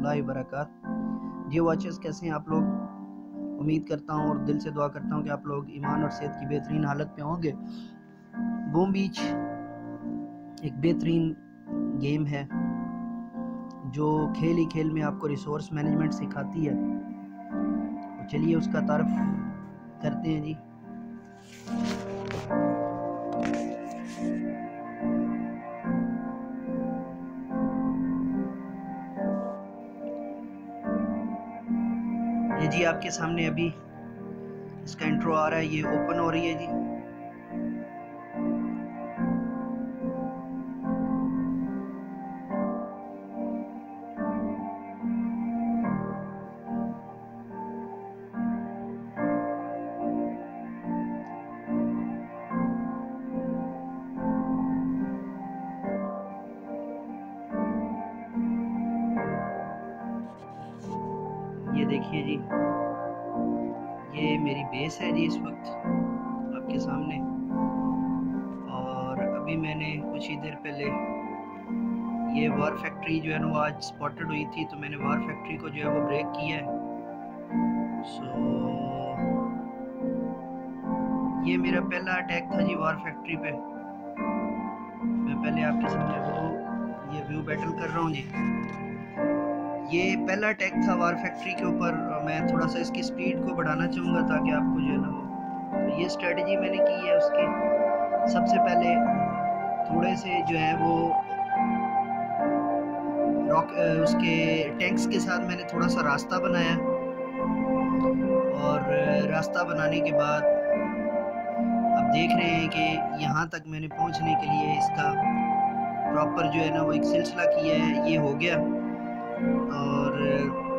रहमतुल्लाहि व बरकातहू। जी वॉचर्स, कैसे हैं आप लोग? उम्मीद करता हूँ और दिल से दुआ करता हूँ कि आप लोग ईमान और सेहत की बेहतरीन हालत में होंगे। बूम बीच एक बेहतरीन गेम है जो खेल ही खेल में आपको रिसोर्स मैनेजमेंट सिखाती है। तो चलिए उसका तारुफ करते हैं जी। ये जी आपके सामने अभी इसका इंट्रो आ रहा है, ये ओपन हो रही है जी। ये देखिए जी, ये मेरी बेस है जी इस वक्त आपके सामने। और अभी मैंने कुछ ही देर पहले ये वार फैक्ट्री जो है ना वो आज स्पॉटेड हुई थी, तो मैंने वार फैक्ट्री को जो है वो ब्रेक किया है। ये मेरा पहला अटैक था जी वार फैक्ट्री पे। मैं पहले आपके सामने वो ये व्यू बैटल कर रहा हूँ जी। ये पहला अटैक था वार फैक्ट्री के ऊपर। मैं थोड़ा सा इसकी स्पीड को बढ़ाना चाहूँगा ताकि आपको जो है ना वो, तो ये स्ट्रेटजी मैंने की है उसकी। सबसे पहले थोड़े से जो है वो उसके टैंक्स के साथ मैंने थोड़ा सा रास्ता बनाया, और रास्ता बनाने के बाद आप देख रहे हैं कि यहाँ तक मैंने पहुँचने के लिए इसका प्रॉपर जो है ना वो एक सिलसिला किया है। ये हो गया, और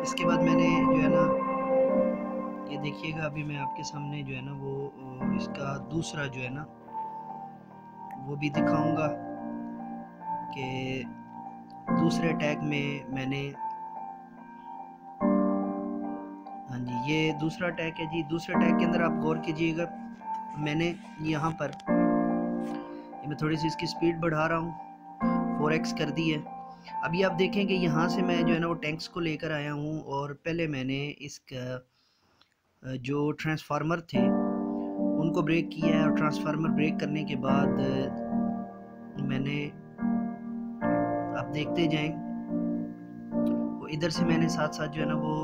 इसके बाद मैंने जो है ना ये देखिएगा, अभी मैं आपके सामने जो है ना वो इसका दूसरा जो है ना वो भी दिखाऊंगा कि दूसरे टैग में मैंने, हाँ जी ये दूसरा टैग है जी। दूसरे टैग के अंदर आप गौर कीजिएगा, मैंने यहाँ पर मैं थोड़ी सी इसकी स्पीड बढ़ा रहा हूँ, 4x कर दी है। अभी आप देखेंगे यहाँ से मैं जो है ना वो टैंक्स को लेकर आया हूँ, और पहले मैंने इसका जो ट्रांसफार्मर थे उनको ब्रेक किया है, और ट्रांसफार्मर ब्रेक करने के बाद मैंने, आप देखते जाएं, वो इधर से मैंने साथ साथ जो है ना वो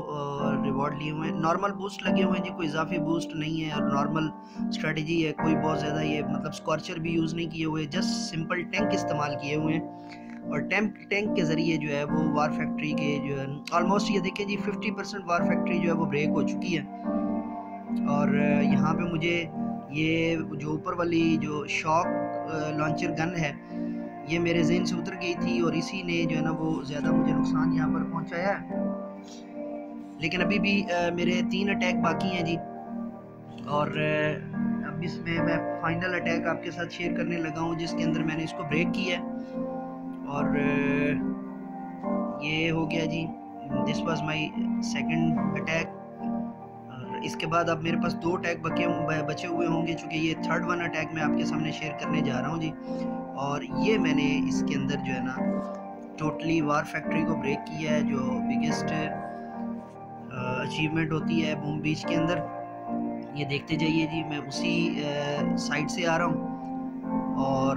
रिवॉर्ड लिए हुए हैं। नॉर्मल बूस्ट लगे हुए हैं जी, कोई इजाफी बूस्ट नहीं है, और नॉर्मल स्ट्रेटजी है, कोई बहुत ज़्यादा ये मतलब स्कॉर्चर भी यूज़ नहीं किए हुए, जस्ट सिंपल टैंक इस्तेमाल किए हुए हैं। और टैंक के ज़रिए जो है वो वार फैक्ट्री के जो है ऑलमोस्ट ये देखिए जी 50% वार फैक्ट्री जो है वो ब्रेक हो चुकी है। और यहाँ पे मुझे ये जो ऊपर वाली जो शॉक लॉन्चर गन है ये मेरे ज़हन से उतर गई थी, और इसी ने जो है ना वो ज़्यादा मुझे नुकसान यहाँ पर पहुँचाया है। लेकिन अभी भी मेरे 3 अटैक बाकी हैं जी, और अब इसमें मैं फाइनल अटैक आपके साथ शेयर करने लगा हूँ जिसके अंदर मैंने इसको ब्रेक किया है। और ये हो गया जी, this was my second attack. इसके बाद अब मेरे पास 2 अटैक बचे हुए होंगे, चूँकि ये थर्ड वन अटैक मैं आपके सामने शेयर करने जा रहा हूँ जी। और ये मैंने इसके अंदर जो है ना टोटली वार फैक्ट्री को ब्रेक किया है, जो बिगेस्ट अचीवमेंट होती है बूम बीच के अंदर। ये देखते जाइए जी, मैं उसी साइड से आ रहा हूँ, और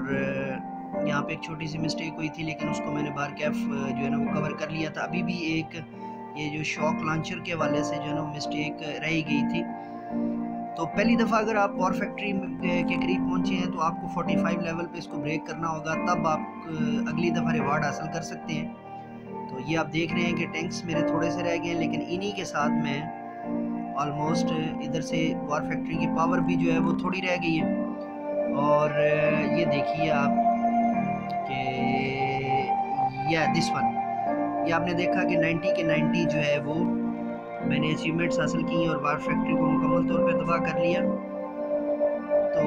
यहाँ पे एक छोटी सी मिस्टेक हुई थी, लेकिन उसको मैंने बार कैफ जो है ना वो कवर कर लिया था। अभी भी एक ये जो शॉक लॉन्चर के हवाले से जो है ना मिस्टेक रह गई थी। तो पहली दफ़ा अगर आप वार फैक्ट्री के करीब पहुँचे हैं तो आपको 45 लेवल पे इसको ब्रेक करना होगा, तब आप अगली दफ़ा रिवार्ड हासिल कर सकते हैं। तो ये आप देख रहे हैं कि टैंक्स मेरे थोड़े से रह गए हैं, लेकिन इन्हीं के साथ मैं ऑलमोस्ट इधर से वार फैक्ट्री की पावर भी जो है वो थोड़ी रह गई है। और ये देखिए आप कि या दिस वन, ये आपने देखा कि 90 के 90 जो है वो मैंने अचीवमेंट्स हासिल की और वार फैक्ट्री को मुकम्मल तौर पे तबाह कर लिया। तो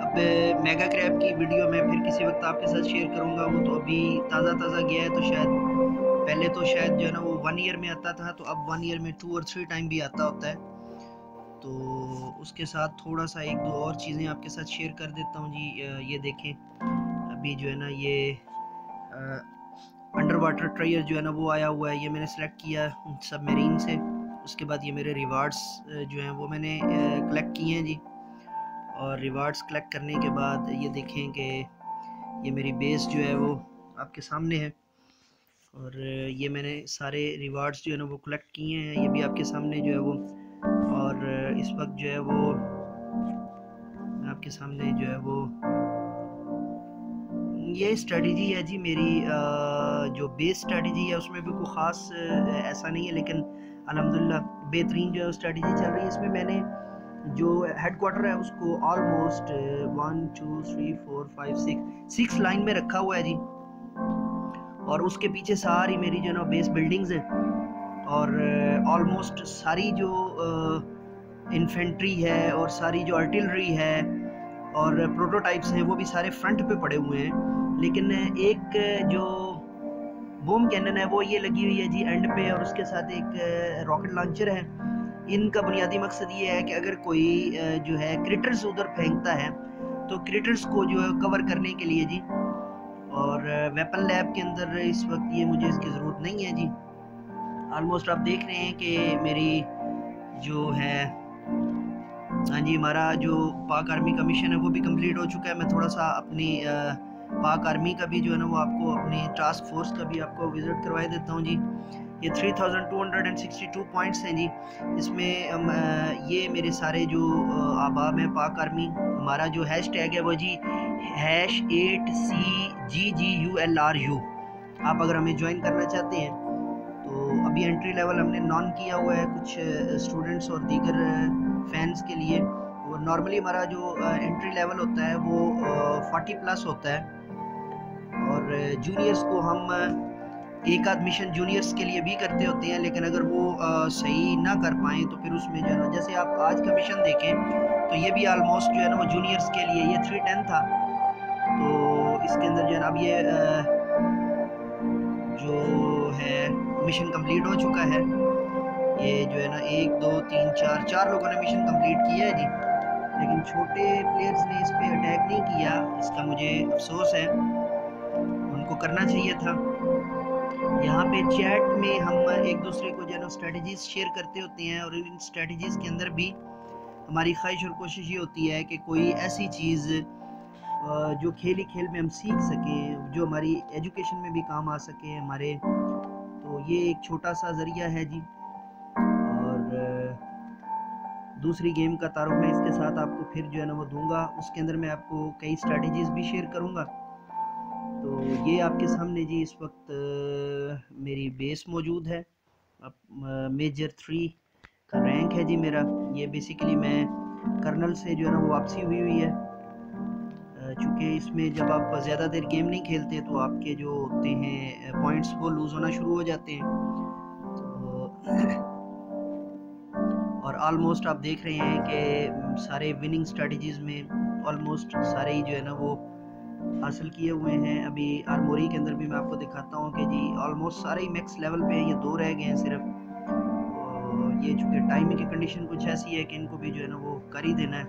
अब मेगा क्रैब की वीडियो मैं फिर किसी वक्त आपके साथ शेयर करूंगा। वो तो अभी ताज़ा गया है, तो शायद पहले तो शायद जो है ना वो 1 ईयर में आता था, तो अब 1 ईयर में 2 और 3 टाइम भी आता होता है। तो उसके साथ थोड़ा सा 1-2 और चीज़ें आपके साथ शेयर कर देता हूँ जी। ये देखें, अभी जो है ना ये अंडर वाटर ट्रायर जो है ना वो आया हुआ है, ये मैंने सेलेक्ट किया सबमरीन से। उसके बाद ये मेरे रिवार्ड्स जो हैं वो मैंने कलेक्ट किए हैं जी। और रिवार्ड्स कलेक्ट करने के बाद ये देखें कि ये मेरी बेस जो है वो आपके सामने है। और ये मैंने सारे रिवार्ड्स जो है ना वो कलेक्ट किए हैं, ये भी आपके सामने जो है वो। और इस वक्त जो है वो आपके सामने जो है वो ये स्ट्रेटजी है जी मेरी। जो बेस स्ट्रेटजी है उसमें भी कोई ख़ास ऐसा नहीं है, लेकिन अल्हम्दुलिल्लाह बेहतरीन जो है स्ट्रेटजी चल रही है। इसमें मैंने जो हेडक्वार्टर है उसको ऑलमोस्ट 1 2 3 4 5 6 लाइन में रखा हुआ है जी। और उसके पीछे सारी मेरी जो है ना बेस बिल्डिंग्स हैं, और ऑलमोस्ट सारी जो इन्फेंट्री है और सारी जो आर्टिलरी है और प्रोटोटाइप्स हैं वो भी सारे फ्रंट पे पड़े हुए हैं। लेकिन एक जो बूम कैनन है वो ये लगी हुई है जी एंड पे, और उसके साथ एक रॉकेट लॉन्चर है। इनका बुनियादी मकसद ये है कि अगर कोई जो है क्रिटर्स उधर फेंकता है तो क्रिटर्स को जो है कवर करने के लिए जी। और वेपन लैब के अंदर इस वक्त ये मुझे इसकी ज़रूरत नहीं है जी। ऑलमोस्ट आप देख रहे हैं कि मेरी जो है हाँ जी हमारा जो पाक आर्मी का मिशन है वो भी कंप्लीट हो चुका है। मैं थोड़ा सा अपनी पाक आर्मी का भी जो है ना वो आपको अपनी टास्क फोर्स का भी आपको विज़िट करवा देता हूँ जी। ये 3262 पॉइंट्स हैं जी। इसमें ये मेरे सारे जो आबाब हैं पाक आर्मी। हमारा जो हैश टैग है वो जी #8CGGULRU। आप अगर हमें ज्वाइन करना चाहते हैं तो अभी एंट्री लेवल हमने नॉन किया हुआ है कुछ स्टूडेंट्स और दीगर फैंस के लिए। और नॉर्मली हमारा जो एंट्री लेवल होता है वो 40+ होता है। और जूनियर्स को हम एक आध मिशन जूनियर्स के लिए भी करते होते हैं, लेकिन अगर वो सही ना कर पाएँ तो फिर उसमें जो है ना, जैसे आप आज का मिशन देखें तो ये भी ऑलमोस्ट जो है ना वो जूनियर्स के लिए ये 310 था। तो इसके अंदर जो है ना अब ये जो है मिशन कंप्लीट हो चुका है। ये जो है ना 1 2 3 4 लोगों ने मिशन कंप्लीट किया है जी। लेकिन छोटे प्लेयर्स ने इस पे अटैक नहीं किया, इसका मुझे अफसोस है, उनको करना चाहिए था। यहाँ पे चैट में हम एक दूसरे को जो है ना स्ट्रेटजीज शेयर करते होते हैं, और इन स्ट्रेटजीज के अंदर भी हमारी ख्वाहिश और कोशिश ये होती है कि कोई ऐसी चीज़ जो खेल ही खेल में हम सीख सकें, जो हमारी एजुकेशन में भी काम आ सके हमारे। तो ये एक छोटा सा ज़रिया है जी। और दूसरी गेम का तारुफ मैं इसके साथ आपको फिर जो है ना वो दूंगा, उसके अंदर मैं आपको कई स्ट्रेटजीज भी शेयर करूंगा। तो ये आपके सामने जी इस वक्त मेरी बेस मौजूद है। अब मेजर 3 का रैंक है जी मेरा। ये बेसिकली मैं कर्नल से जो है ना वो वापसी हुई है, चूँकि इसमें जब आप ज़्यादा देर गेम नहीं खेलते तो आपके जो होते हैं पॉइंट्स वो लूज़ होना शुरू हो जाते हैं। और ऑलमोस्ट आप देख रहे हैं कि सारे विनिंग स्ट्रेटजीज़ में ऑलमोस्ट सारे ही जो है ना वो हासिल किए हुए हैं। अभी आर्मोरी के अंदर भी मैं आपको दिखाता हूँ कि जी ऑलमोस्ट सारे ही मैक्स लेवल पे, ये 2 रह गए हैं सिर्फ। और ये चूँकि टाइमिंग की कंडीशन कुछ ऐसी है कि इनको भी जो है ना वो कर ही देना है।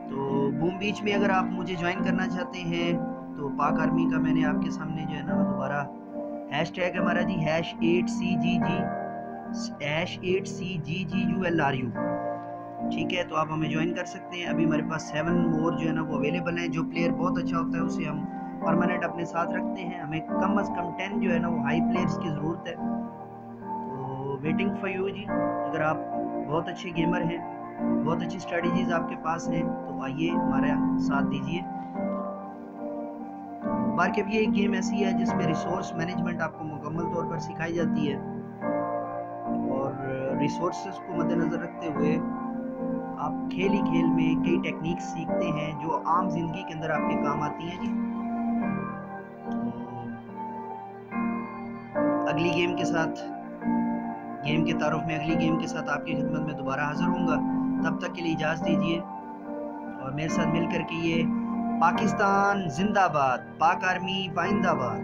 तो बूम बीच में अगर आप मुझे ज्वाइन करना चाहते हैं तो पाक आर्मी का मैंने आपके सामने जो है ना दोबारा हैश टैग है हमारा जी #8CGGULRU। ठीक है, तो आप हमें ज्वाइन कर सकते हैं। अभी हमारे पास 7 मोर जो है ना वो अवेलेबल हैं। जो प्लेयर बहुत अच्छा होता है उसे हम परमानेंट अपने साथ रखते हैं। हमें कम से कम 10 जो है ना वो हाई प्लेयर्स की ज़रूरत है। तो वेटिंग फॉर यू जी। अगर आप बहुत अच्छे गेमर हैं, बहुत अच्छी स्ट्रेटजीज आपके पास हैं, तो आइए हमारा साथ दीजिए। बाकी अब ये एक गेम ऐसी है जिसमें रिसोर्स मैनेजमेंट आपको मुकम्मल तौर पर सिखाई जाती है, और रिसोर्सेज को मद्देनज़र रखते हुए आप खेल ही खेल में कई टेक्निक्स सीखते हैं जो आम जिंदगी के अंदर आपके काम आती हैं जी। अगली गेम के साथ, गेम के तारुफ में अगली गेम के साथ आपकी खिदमत में दोबारा हाजिर होऊंगा। तब तक के लिए इजाज़त दीजिए, और मेरे साथ मिलकर के ये पाकिस्तान जिंदाबाद, पाक आर्मी पाइंदाबाद।